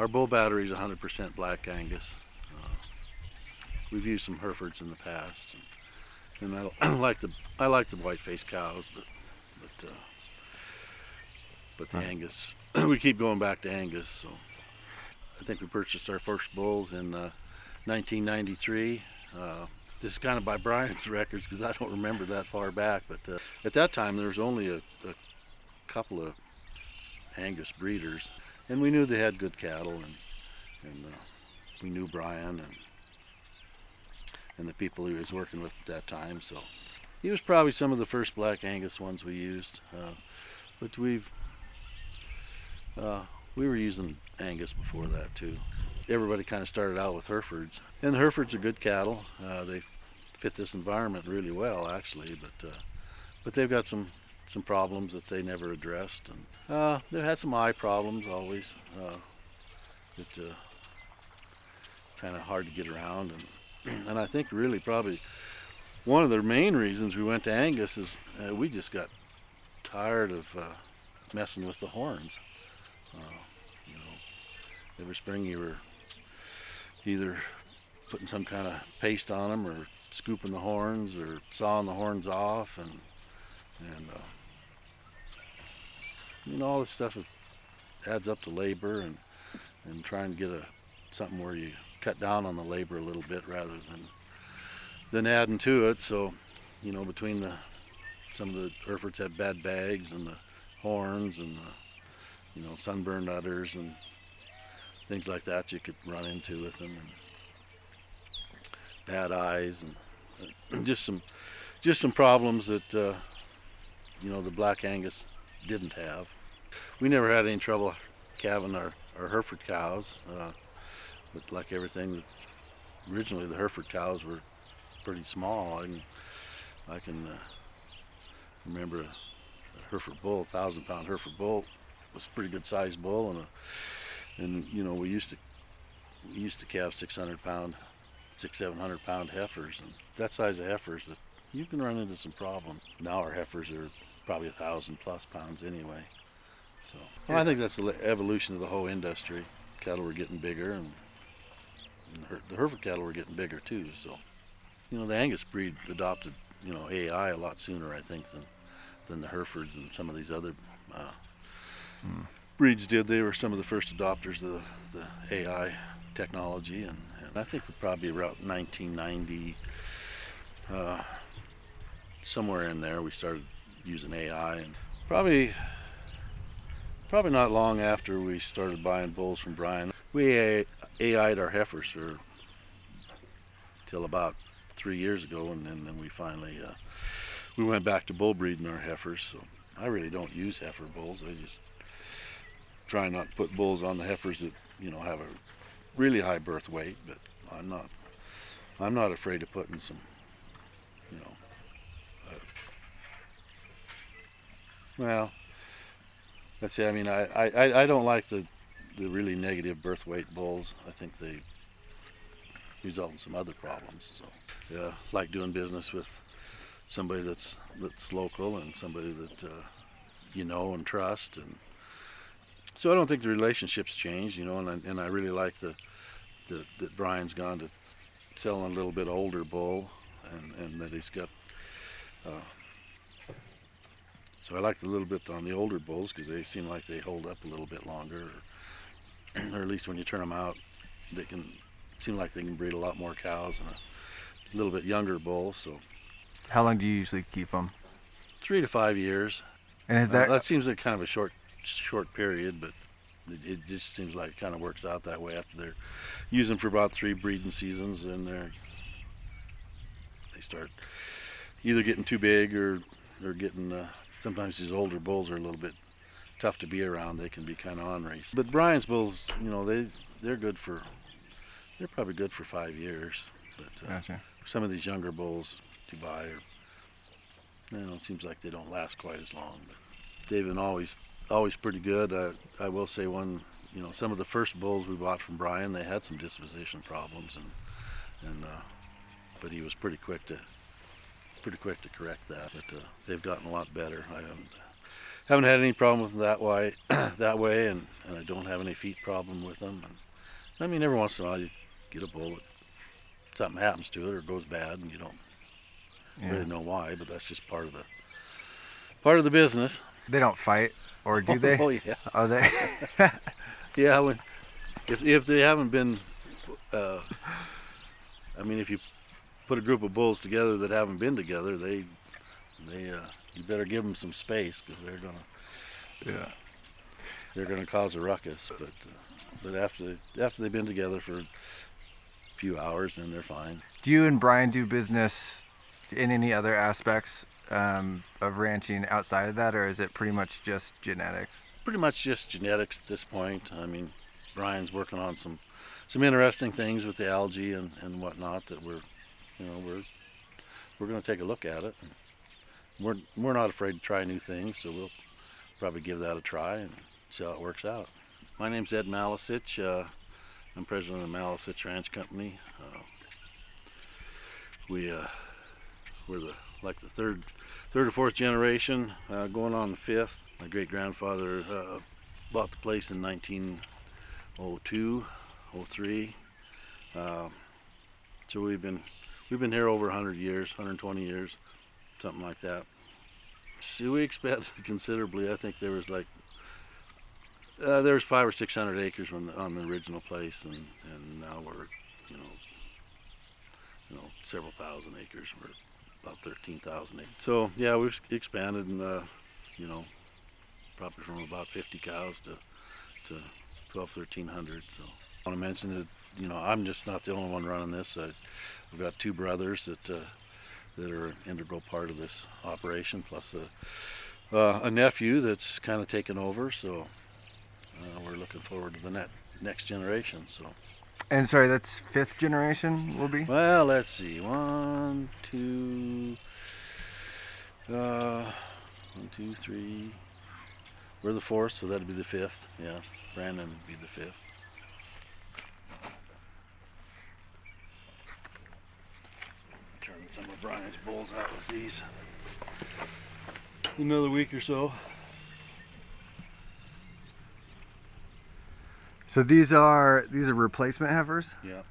Our bull battery is 100% Black Angus. We've used some Herefords in the past, and I like the white-faced cows, but the Angus, we keep going back to Angus. So I think we purchased our first bulls in 1993. This is kind of by Brian's records because I don't remember that far back, but at that time there was only a couple of Angus breeders, and we knew they had good cattle, and we knew Brian and the people he was working with at that time. So he was probably some of the first Black Angus ones we used, but we were using Angus before that too. Everybody kind of started out with Herefords, and the Herefords are good cattle. They fit this environment really well, actually, but they've got some problems that they never addressed, and they've had some eye problems always. That kind of hard to get around, and I think really probably one of the main reasons we went to Angus is we just got tired of messing with the horns. You know, every spring you were either putting some kind of paste on them or scooping the horns or sawing the horns off, and you know, all this stuff adds up to labor, and trying to get something where you cut down on the labor a little bit rather than adding to it. So, you know, between some of the Herefords had bad bags, and the horns, and the, you know, sunburned udders and things like that you could run into with them, and bad eyes, and just some problems that you know, the Black Angus didn't have. We never had any trouble calving our Hereford cows, but like everything, originally the Hereford cows were pretty small. I can remember a Hereford bull, 1,000-pound Hereford bull, was a pretty good sized bull, and you know, we used to calve 600-pound, 700-pound heifers, and that size of heifers, that you can run into some problems. Now our heifers are probably 1,000+ pounds anyway. So well, I think that's the evolution of the whole industry. Cattle were getting bigger, and the Hereford cattle were getting bigger too. So, you know, the Angus breed adopted, you know, AI a lot sooner, I think, than the Herefords and some of these other breeds did. They were some of the first adopters of the AI technology, and I think we're probably around 1990, somewhere in there, we started using AI, and probably not long after we started buying bulls from Brian, we AI'd our heifers till about 3 years ago, and then we finally we went back to bull breeding our heifers. So I really don't use heifer bulls. I just try not to put bulls on the heifers that, you know, have a really high birth weight, but I'm not afraid of putting some, you know, well, let's see, I mean, I don't like the really negative birth weight bulls. I think they result in some other problems. So yeah, like doing business with somebody that's local, and somebody that you know and trust, and so I don't think the relationships change, you know, and I really like that Brian's gone to selling a little bit older bull, and that he's got so I like a little bit on the older bulls because they seem like they hold up a little bit longer, or at least when you turn them out, they can seem like they can breed a lot more cows than a little bit younger bull. So, how long do you usually keep them? 3 to 5 years. And is that seems like kind of a short period, but it just seems like it kind of works out that way after they're using for about 3 breeding seasons, and they start either getting too big or getting. Sometimes these older bulls are a little bit tough to be around. They can be kind of ornery. But Brian's bulls, you know, they're probably good for 5 years. But gotcha. Some of these younger bulls you buy you know, it seems like they don't last quite as long. But they've been always pretty good. I will say you know, some of the first bulls we bought from Brian, they had some disposition problems, but he was pretty quick to correct that. But they've gotten a lot better. haven't had any problem with them that way, and I don't have any feet problem with them. And, I mean, every once in a while you get a bull that something happens to it or goes bad, and you don't really know why, but that's just part of the business. They don't fight, or do they? Oh yeah. Are they? Yeah, if they haven't been, I mean, if you put a group of bulls together that haven't been together, they you better give them some space, because they're gonna cause a ruckus. But after they've been together for a few hours, then they're fine. Do you and Brian do business in any other aspects of ranching outside of that, or is it pretty much just genetics? Pretty much just genetics at this point. I mean, Brian's working on some interesting things with the algae and whatnot that we're going to take a look at it. We're not afraid to try new things, so we'll probably give that a try and see how it works out. My name's Ed Malesich. I'm president of the Malesich Ranch Company. We're the third or fourth generation, going on the fifth. My great grandfather bought the place in 1902, 03. So we've been here over 100 years, 120 years, something like that. So we expanded considerably. I think there was 500 or 600 acres on the original place, and now we're several thousand acres. We're about 13,000 acres. So yeah, we've expanded, and probably from about 50 cows to 1,200, 1,300. So I want to mention that I'm just not the only one running this. I've got two brothers that are an integral part of this operation, plus a nephew that's kind of taken over. So we're looking forward to the next generation. So. And sorry, that's fifth generation will be? Well, let's see. 1, 2, 1, 2, 3. We're the fourth, so that'd be the fifth. Yeah, Brandon would be the fifth. Turning some of Brian's bulls out with these. Another week or so. So these are replacement heifers? Yeah.